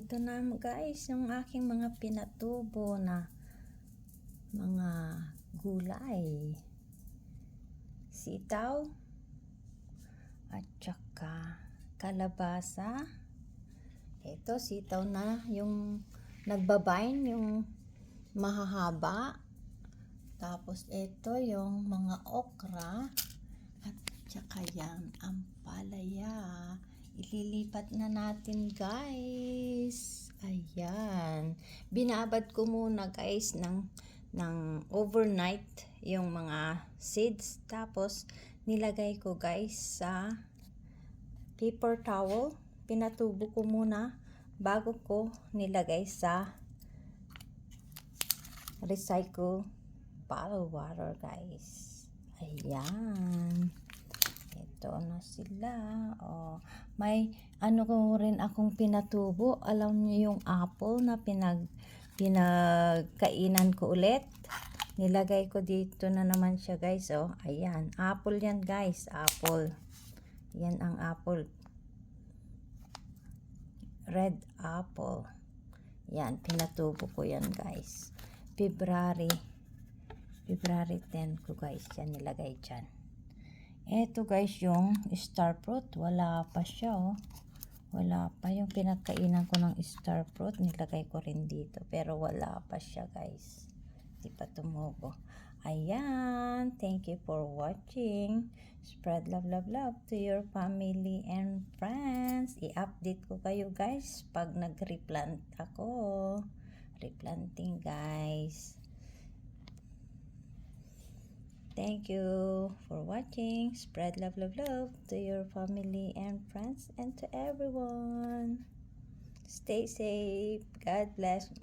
Ito na guys, yung aking mga pinatubo na mga gulay. Sitaw at saka kalabasa. Ito sitaw na yung nagbabain, yung mahahaba. Tapos ito yung mga okra at saka yan ang palaya. Ililipat na natin guys. Ayan. Binabad ko muna guys ng overnight yung mga seeds. Tapos nilagay ko guys sa paper towel. Pinatubo ko muna bago ko nilagay sa recycle bottle water guys. Ayan. Ito na sila. Oh, may ano ko rin akong pinatubo. Alam niyo yung apple na pinagkainan ko ulit. Nilagay ko dito na naman siya guys. Oh, ayan. Apple yan guys. Apple. Yan ang apple. Red apple. Yan. Pinatubo ko yan guys. February 10 ko guys. Yan nilagay dyan. Ito guys yung star fruit. Wala pa siya oh. Wala pa yung pinagkainan ko ng star fruit. Nilagay ko rin dito. Pero wala pa siya guys. Di pa tumubo. Ayan. Thank you for watching. Spread love, love, love to your family and friends. I-update ko kayo guys pag nag-replant ako. Replanting guys. Thank you for watching. Spread love, love, love to your family and friends and to everyone. Stay safe. God bless.